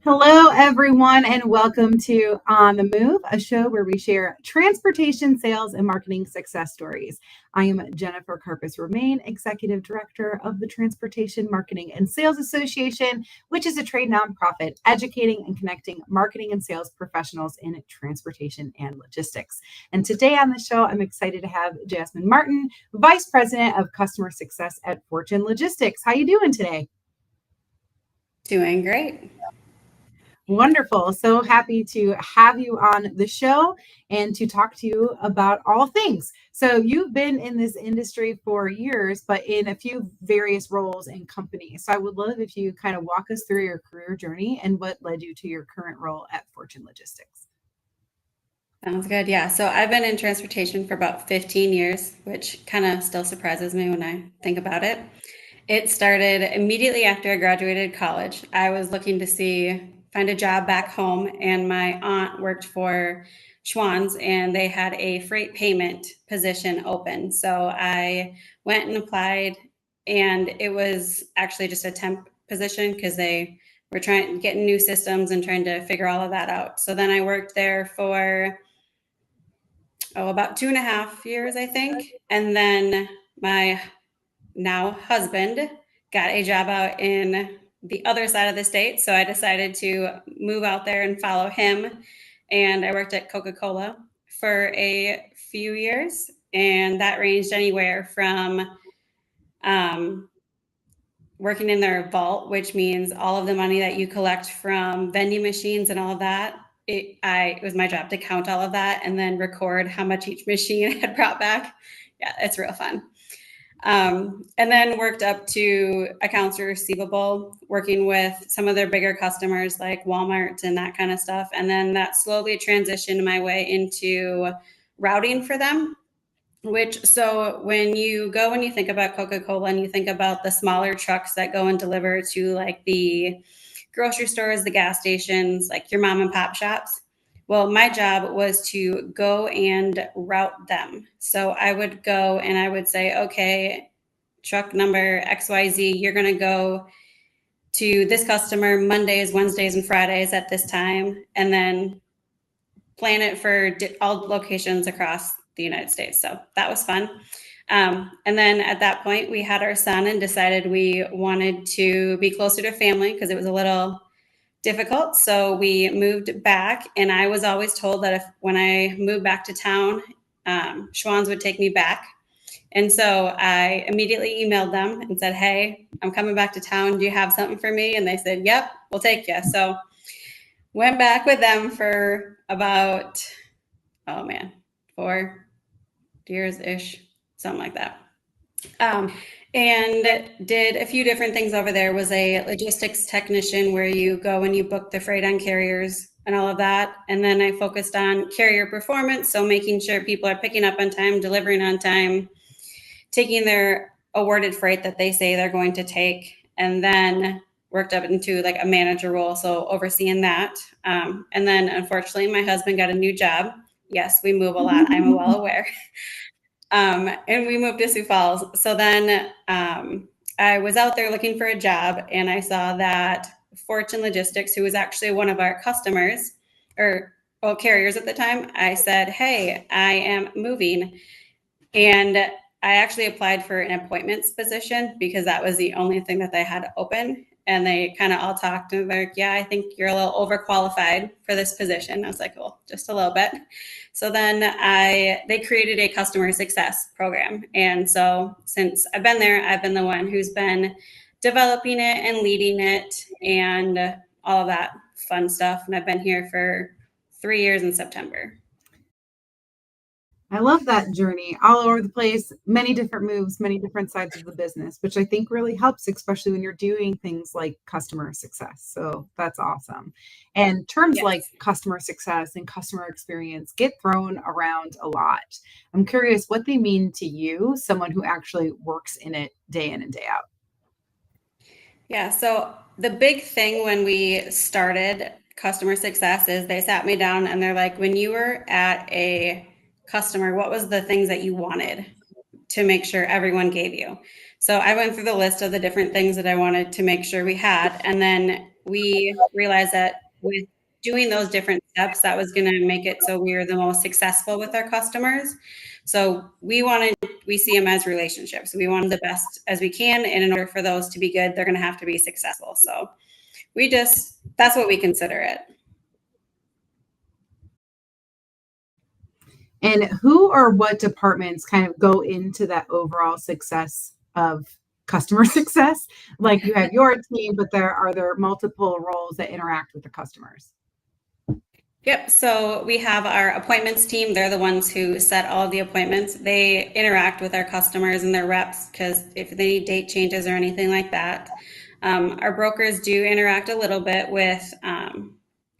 Hello, everyone, and welcome to On the Move, a show where we share transportation, sales, and marketing success stories. I am Jennifer Carpus Romaine, Executive Director of the Transportation Marketing and Sales Association, which is a trade nonprofit educating and connecting marketing and sales professionals in transportation and logistics. And today on the show, I'm excited to have Jasmine Martin, Vice President of Customer Success at Fortune Logistics. How you doing today? Doing great. Wonderful. So happy to have you on the show and to talk to you about all things. So you've been in this industry for years, but in a few various roles and companies. So I would love if you kind of walk us through your career journey and what led you to your current role at Fortune Logistics. Sounds good. Yeah. So I've been in transportation for about 15 years, which kind of still surprises me when I think about it. It started immediately after I graduated college. I was looking to find a job back home, and my aunt worked for Schwann's, and they had a freight payment position open. So I went and applied, and it was actually just a temp position because they were trying getting new systems and trying to figure all of that out. So then I worked there for about 2.5 years, I think. And then my now husband got a job out in the other side of the state. So I decided to move out there and follow him. And I worked at Coca-Cola for a few years. And that ranged anywhere from working in their vault, which means all of the money that you collect from vending machines and all of that. It was my job to count all of that and then record how much each machine had brought back. Yeah, it's real fun. And then worked up to accounts receivable, working with some of their bigger customers like Walmart and that kind of stuff. And then that slowly transitioned my way into routing for them. So when you go and you think about Coca-Cola and you think about the smaller trucks that go and deliver to like the grocery stores, the gas stations, like your mom and pop shops. Well, my job was to go and route them. So I would go and I would say, okay, truck number XYZ, you're going to go to this customer Mondays, Wednesdays, and Fridays at this time, and then plan it for all locations across the United States. So that was fun. And then at that point, we had our son and decided we wanted to be closer to family because it was a little difficult. So we moved back, and I was always told that when I moved back to town, Schwann's would take me back. And so I immediately emailed them and said, hey, I'm coming back to town. Do you have something for me? And they said, yep, we'll take you. So went back with them for about, 4 years-ish, something like that. And did a few different things over there. Was a logistics technician where you go and you book the freight on carriers and all of that. And then I focused on carrier performance. So making sure people are picking up on time, delivering on time, taking their awarded freight that they say they're going to take, and then worked up into like a manager role. So overseeing that. And then unfortunately, my husband got a new job. Yes, we move a lot. I'm well aware. And we moved to Sioux Falls. So then I was out there looking for a job, and I saw that Fortune Logistics, who was actually one of our customers carriers at the time, I said, hey, I am moving. And I actually applied for an appointments position because that was the only thing that they had open. And they kind of all talked and they're like, yeah, I think you're a little overqualified for this position. I was like, well, just a little bit. So then they created a customer success program. And so since I've been there, I've been the one who's been developing it and leading it and all of that fun stuff. And I've been here for 3 years in September. I love that journey all over the place, many different moves, many different sides of the business, which I think really helps, especially when you're doing things like customer success. So that's awesome. And terms like customer success and customer experience get thrown around a lot. I'm curious what they mean to you, someone who actually works in it day in and day out. Yeah. So the big thing when we started customer success is they sat me down and they're like, when you were at a customer, what was the things that you wanted to make sure everyone gave you? So I went through the list of the different things that I wanted to make sure we had. And then we realized that with doing those different steps, that was going to make it so we were the most successful with our customers. So we see them as relationships. We want them the best as we can. And in order for those to be good, they're going to have to be successful. So that's what we consider it. And who or what departments kind of go into that overall success of customer success? Like you have your team, but are there multiple roles that interact with the customers? Yep. So we have our appointments team. They're the ones who set all of the appointments. They interact with our customers and their reps because if they need date changes or anything like that. Our brokers do interact a little bit with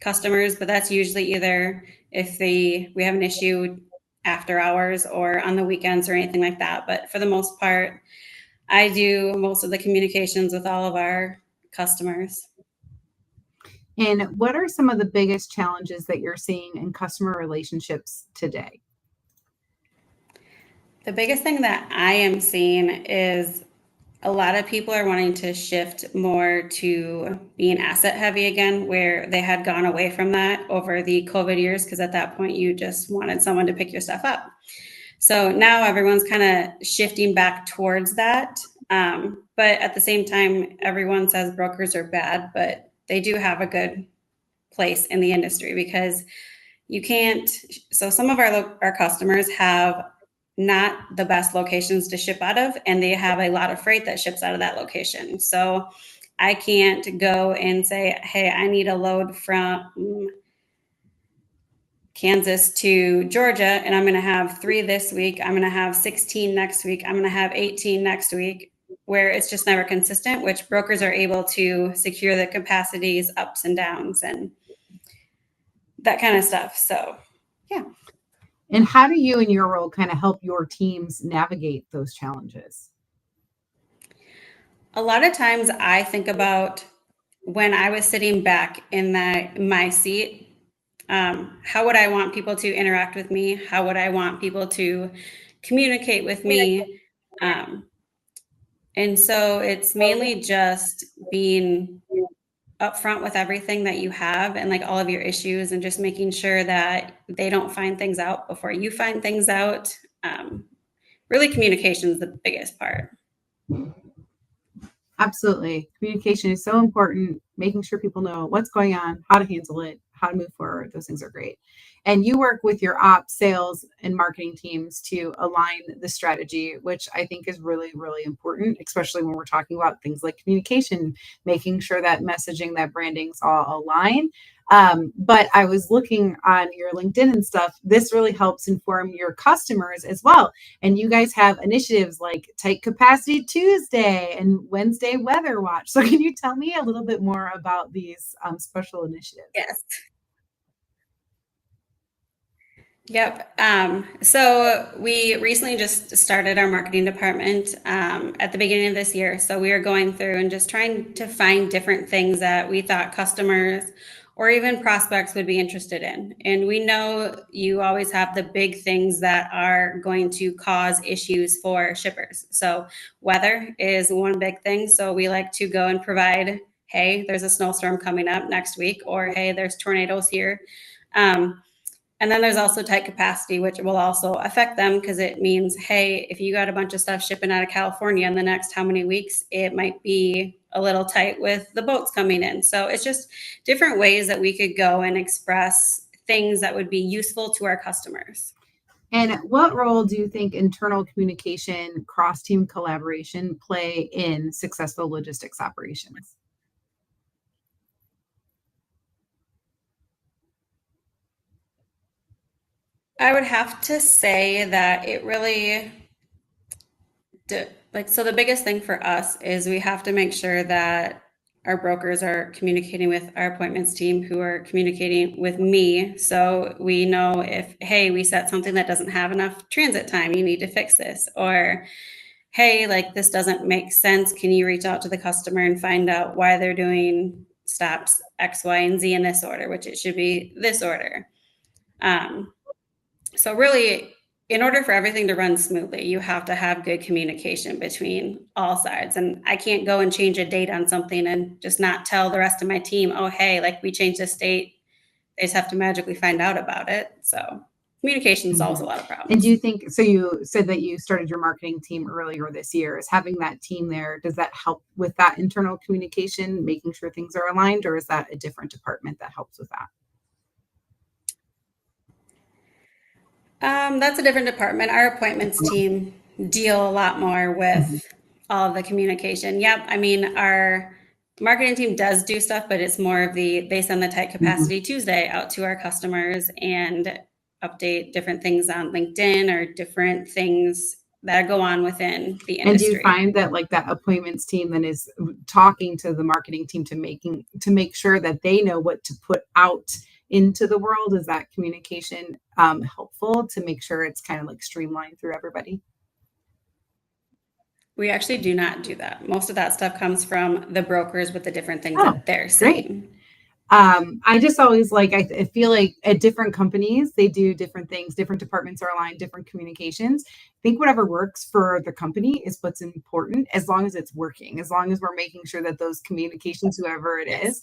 customers, but that's usually either if we have an issue after hours or on the weekends or anything like that. But for the most part, I do most of the communications with all of our customers. And what are some of the biggest challenges that you're seeing in customer relationships today? The biggest thing that I am seeing is a lot of people are wanting to shift more to being asset heavy again, where they had gone away from that over the COVID years, because at that point you just wanted someone to pick your stuff up. So now everyone's kind of shifting back towards that. But at the same time, everyone says brokers are bad, but they do have a good place in the industry because you can't. So some of our customers have not the best locations to ship out of, and they have a lot of freight that ships out of that location. So I can't go and say, hey, I need a load from Kansas to Georgia, and I'm going to have 3 this week. I'm going to have 16 next week. I'm going to have 18 next week, where it's just never consistent, which brokers are able to secure the capacities, ups and downs, and that kind of stuff. So, yeah. And how do you in your role kind of help your teams navigate those challenges? A lot of times I think about when I was sitting back in my seat, how would I want people to interact with me? How would I want people to communicate with me? And so it's mainly just being upfront with everything that you have and like all of your issues and just making sure that they don't find things out before you find things out. Really, communication is the biggest part. Absolutely. Communication is so important, making sure people know what's going on, how to handle it, how to move forward. Those things are great. And you work with your ops, sales, and marketing teams to align the strategy, which I think is really, really important, especially when we're talking about things like communication, making sure that messaging, that branding's all aligned. But I was looking on your LinkedIn and stuff. This really helps inform your customers as well. And you guys have initiatives like Tight Capacity Tuesday and Wednesday Weather Watch. So can you tell me a little bit more about these special initiatives? Yes. Yep. So we recently just started our marketing department at the beginning of this year. So we are going through and just trying to find different things that we thought customers or even prospects would be interested in. And we know you always have the big things that are going to cause issues for shippers. So weather is one big thing. So we like to go and provide, hey, there's a snowstorm coming up next week, or hey, there's tornadoes here. And then there's also tight capacity, which will also affect them because it means, hey, if you got a bunch of stuff shipping out of California in the next how many weeks, it might be a little tight with the boats coming in. So it's just different ways that we could go and express things that would be useful to our customers. And what role do you think internal communication, cross-team collaboration play in successful logistics operations? I would have to say that it really so the biggest thing for us is we have to make sure that our brokers are communicating with our appointments team who are communicating with me. So we know if, hey, we set something that doesn't have enough transit time, you need to fix this. Or, hey, like this doesn't make sense. Can you reach out to the customer and find out why they're doing stops X, Y, and Z in this order, which it should be this order. So really in order for everything to run smoothly, you have to have good communication between all sides. And I can't go and change a date on something and just not tell the rest of my team, oh, hey, like we changed this date. They just have to magically find out about it. So communication solves a lot of problems. And do you think, so you said that you started your marketing team earlier this year, is having that team there, does that help with that internal communication, making sure things are aligned, or is that a different department that helps with that? That's a different department. Our appointments team deal a lot more with all of the communication. Yep. I mean, our marketing team does do stuff, but it's more of they send the tight capacity Tuesday out to our customers and update different things on LinkedIn or different things that go on within the And do you industry. find that like that appointments team then is talking to the marketing team to make sure that they know what to put out into the world? Is that communication helpful to make sure it's kind of like streamlined through everybody? We actually do not do that. Most of that stuff comes from the brokers with the different things Oh, that they're great. saying. I just always like, I feel like at different companies, they do different things, different departments are aligned, different communications. I think whatever works for the company is what's important, as long as it's working, as long as we're making sure that those communications, whoever it is,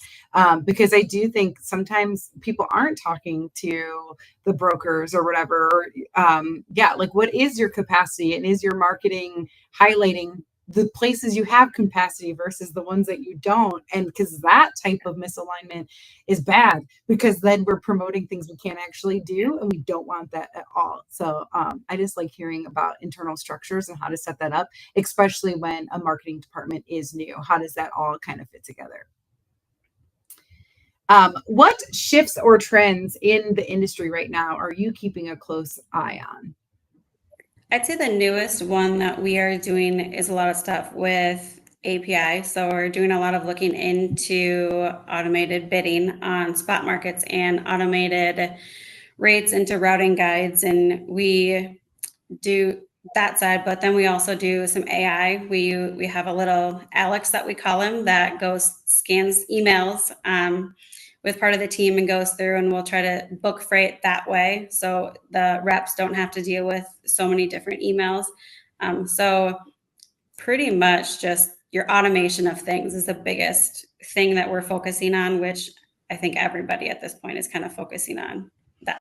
because I do think sometimes people aren't talking to the brokers or whatever. Yeah, like what is your capacity and is your marketing highlighting the places you have capacity versus the ones that you don't, and because that type of misalignment is bad, because then we're promoting things we can't actually do, and we don't want that at all. So I just like hearing about internal structures and how to set that up, especially when a marketing department is new. How does that all kind of fit together? What shifts or trends in the industry right now are you keeping a close eye on? I'd say the newest one that we are doing is a lot of stuff with API. So we're doing a lot of looking into automated bidding on spot markets and automated rates into routing guides. And we do that side, but then we also do some AI. We have a little Alex that we call him that scans emails with part of the team and goes through, and we'll try to book freight that way, so the reps don't have to deal with so many different emails. So pretty much just your automation of things is the biggest thing that we're focusing on, which I think everybody at this point is kind of focusing on that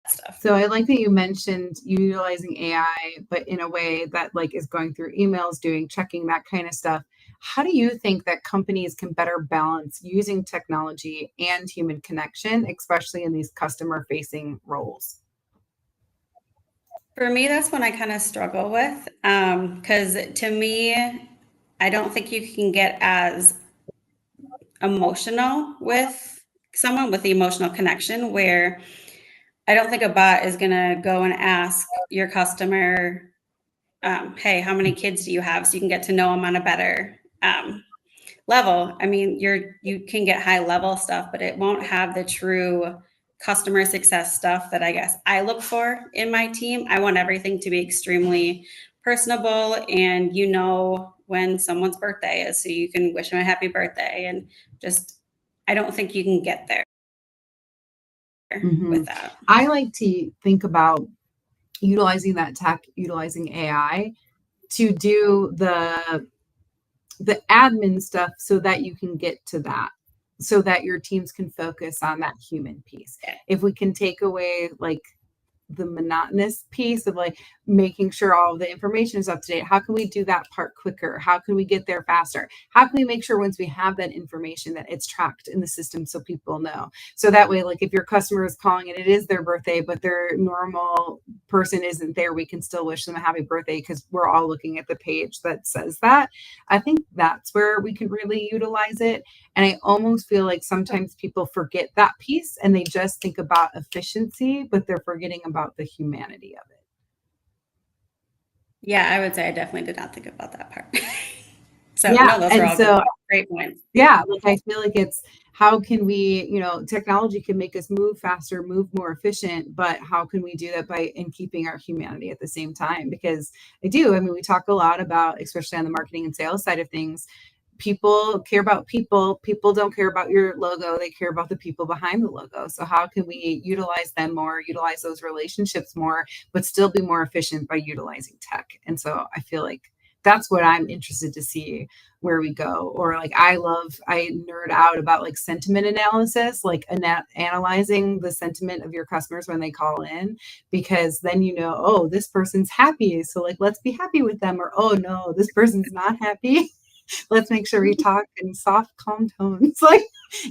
stuff. So I like that you mentioned utilizing AI, but in a way that like is going through emails, checking that kind of stuff. How do you think that companies can better balance using technology and human connection, especially in these customer facing roles? For me, that's one I kind of struggle with, because to me, I don't think you can get as emotional with someone with the emotional connection, where I don't think a bot is going to go and ask your customer, hey, how many kids do you have, so you can get to know them on a better level. I mean, you can get high level stuff, but it won't have the true customer success stuff that I guess I look for in my team. I want everything to be extremely personable, and when someone's birthday is, so you can wish them a happy birthday, and just I don't think you can get there with that. I like to think about utilizing that tech, utilizing AI to do the admin stuff so that you can get to that, so that your teams can focus on that human piece. Yeah. If we can take away like the monotonous piece of like making sure all of the information is up to date, how can we do that part quicker? How can we get there faster? How can we make sure once we have that information that it's tracked in the system so people know? So that way, like if your customer is calling and it is their birthday, but their normal person isn't there, we can still wish them a happy birthday because we're all looking at the page that says that. I think that's where we can really utilize it. And I almost feel like sometimes people forget that piece and they just think about efficiency, but they're forgetting about the humanity of it. Yeah, I would say I definitely did not think about that part. So Yeah. no, those are And all great points. yeah, like I feel like it's how can we, technology can make us move faster, move more efficient, but how can we do that in keeping our humanity at the same time? Because we talk a lot about, especially on the marketing and sales side of things, people care about people. People don't care about your logo. They care about the people behind the logo. So how can we utilize them more, utilize those relationships more, but still be more efficient by utilizing tech? And so I feel like that's what I'm interested to see where we go. Or like, I nerd out about like sentiment analysis, like analyzing the sentiment of your customers when they call in, because then, oh, this person's happy. So like, let's be happy with them. Or, oh no, this person's not happy. Let's make sure we talk in soft, calm tones. Like,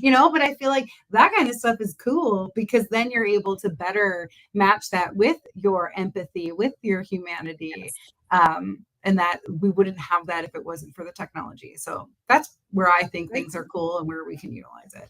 but I feel like that kind of stuff is cool, because then you're able to better match that with your empathy, with your humanity. And that we wouldn't have that if it wasn't for the technology. So that's where I think things are cool and where we can utilize it.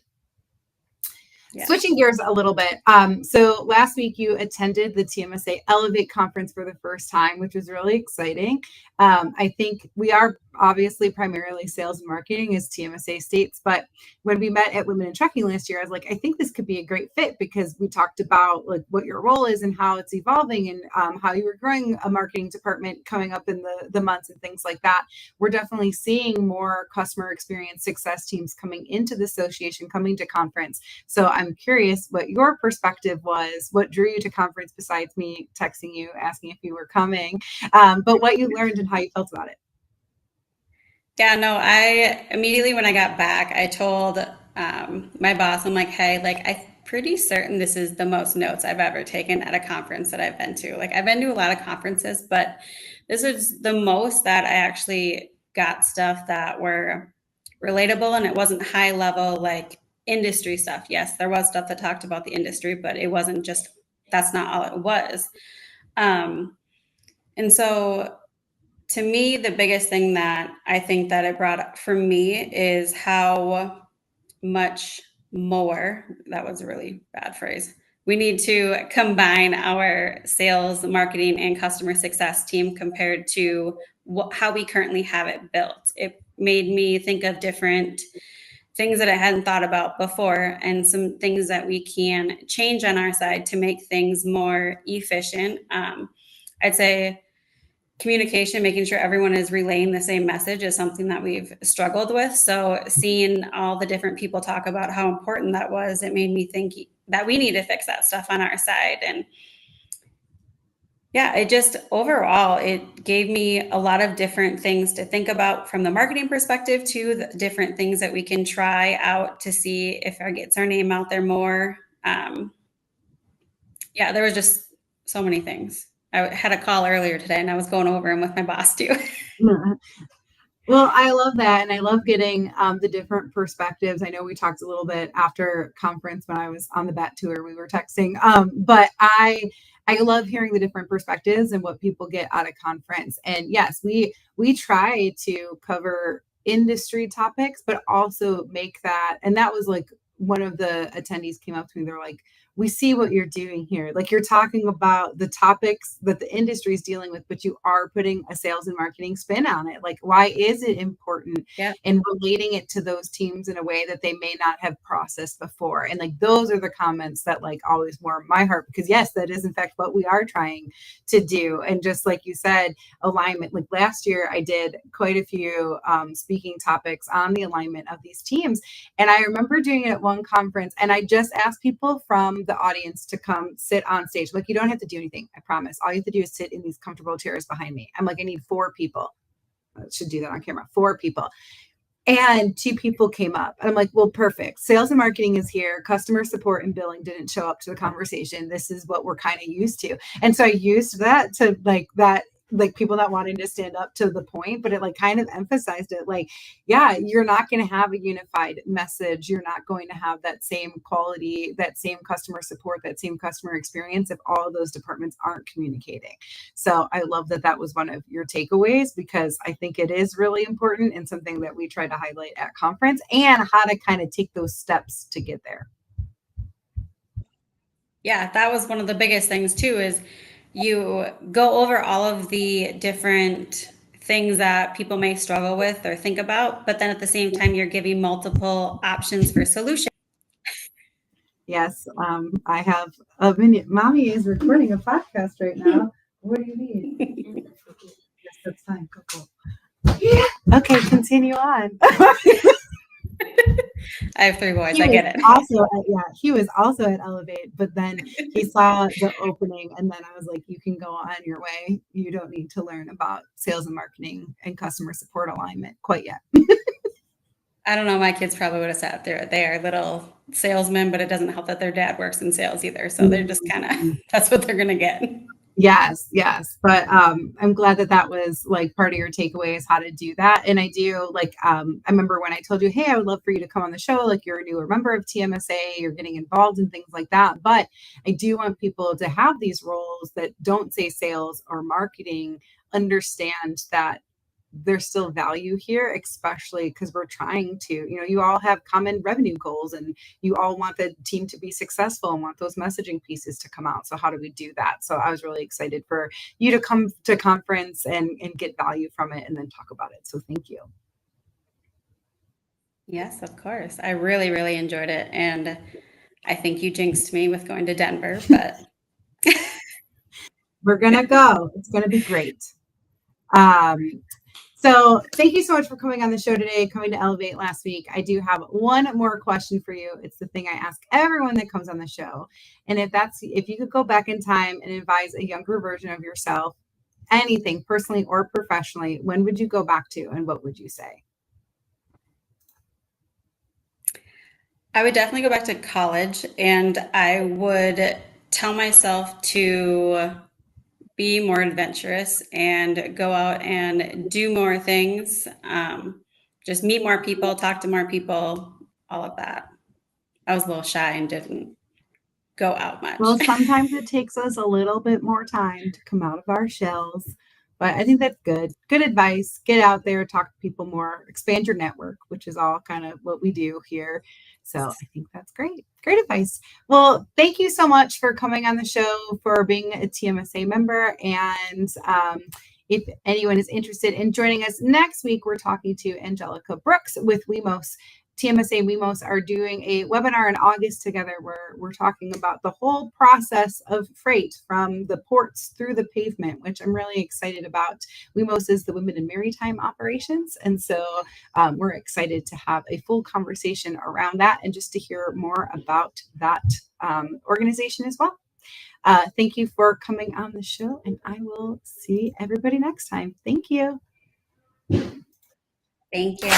Yeah. Switching gears a little bit. So last week you attended the TMSA Elevate conference for the first time, which was really exciting. I think we are obviously primarily sales and marketing, as TMSA states, but when we met at Women in Trucking last year, I was like, I think this could be a great fit, because we talked about like what your role is and how it's evolving, and how you were growing a marketing department coming up in the months and things like that. We're definitely seeing more customer experience success teams coming into the association, coming to conference. So I'm curious what your perspective was, what drew you to conference besides me texting you, asking if you were coming, but what you learned and how you felt about it. Yeah, no, I immediately, when I got back, I told my boss, I'm like, hey, like, I'm pretty certain this is the most notes I've ever taken at a conference that I've been to. Like, I've been to a lot of conferences, but this is the most that I actually got stuff that were relatable, and it wasn't high level, like industry stuff. Yes, there was stuff that talked about the industry, but it wasn't just, that's not all it was. And so to me, the biggest thing that I think that it brought up for me is how much more, that was a really bad phrase, we need to combine our sales, marketing, and customer success team compared to how we currently have it built. It made me think of different things that I hadn't thought about before, and some things that we can change on our side to make things more efficient. I'd say communication, making sure everyone is relaying the same message, is something that we've struggled with. So seeing all the different people talk about how important that was, it made me think that we need to fix that stuff on our side. And yeah, it just overall, it gave me a lot of different things to think about from the marketing perspective, to the different things that we can try out to see if it gets our name out there more. Yeah, there was just so many things. I had a call earlier today, and I was going over them with my boss too. Well, I love that. And I love getting the different perspectives. I know we talked a little bit after conference when I was on the BAT tour, we were texting, but I love hearing the different perspectives and what people get out of conference. And yes, we try to cover industry topics, but also make that, and that was like one of the attendees came up to me, they're like, we see what you're doing here. Like, you're talking about the topics that the industry is dealing with, but you are putting a sales and marketing spin on it. Like, why is it important? Yeah. And relating it to those teams in a way that they may not have processed before. And like, those are the comments that like always warm my heart, because yes, that is in fact what we are trying to do. And just like you said, alignment. Like last year, I did quite a few speaking topics on the alignment of these teams. And I remember doing it at one conference, and I just asked people from the audience to come sit on stage. Like, you don't have to do anything, I promise. All you have to do is sit in these comfortable chairs behind me. I'm like, I need 4 people. I should do that on camera. 4 people. And 2 people came up. And I'm like, well, perfect. Sales and marketing is here. Customer support and billing didn't show up to the conversation. This is what we're kind of used to. And so I used that to like people not wanting to stand up to the point, but it like kind of emphasized it. Like, yeah, you're not going to have a unified message. You're not going to have that same quality, that same customer support, that same customer experience if all of those departments aren't communicating. So I love that that was one of your takeaways, because I think it is really important and something that we try to highlight at conference, and how to kind of take those steps to get there. Yeah, that was one of the biggest things too, is you go over all of the different things that people may struggle with or think about, but then at the same time, you're giving multiple options for solutions. Yes, I have a minute. Mommy is recording a podcast right now. What do you need? Yes, that's fine. Go. Yeah. Okay, continue on. I have 3 boys. He I was get it. he was also at Elevate, but then he saw the opening, and then I was like, you can go on your way. You don't need to learn about sales and marketing and customer support alignment quite yet. I don't know. My kids probably would have sat there. They are little salesmen, but it doesn't help that their dad works in sales either. So they're just kind of, that's what they're going to get. Yes. But I'm glad that was like part of your takeaway is how to do that. And I do like, I remember when I told you, hey, I would love for you to come on the show. Like you're a newer member of TMSA, you're getting involved in things like that. But I do want people to have these roles that don't say sales or marketing, understand that there's still value here, especially because we're trying to, you all have common revenue goals and you all want the team to be successful and want those messaging pieces to come out. So how do we do that? So I was really excited for you to come to conference and get value from it and then talk about it. So thank you. Yes, of course. I really, really enjoyed it. And I think you jinxed me with going to Denver, but we're going to go. It's going to be great. So thank you so much for coming on the show today, coming to Elevate last week. I do have one more question for you. It's the thing I ask everyone that comes on the show. And if you could go back in time and advise a younger version of yourself, anything personally or professionally, when would you go back to and what would you say? I would definitely go back to college and I would tell myself to be more adventurous and go out and do more things. Just meet more people, talk to more people, all of that. I was a little shy and didn't go out much. Well, sometimes it takes us a little bit more time to come out of our shells, but I think that's good. Good advice. Get out there, talk to people more, expand your network, which is all kind of what we do here. So I think that's great. Great advice. Well, thank you so much for coming on the show, for being a TMSA member. And if anyone is interested in joining us next week, we're talking to Angelica Brooks with WeMos. TMSA and WeMos are doing a webinar in August together where we're talking about the whole process of freight from the ports through the pavement, which I'm really excited about. WeMos is the Women in Maritime Operations. And so we're excited to have a full conversation around that and just to hear more about that organization as well. Thank you for coming on the show, and I will see everybody next time. Thank you. Thank you.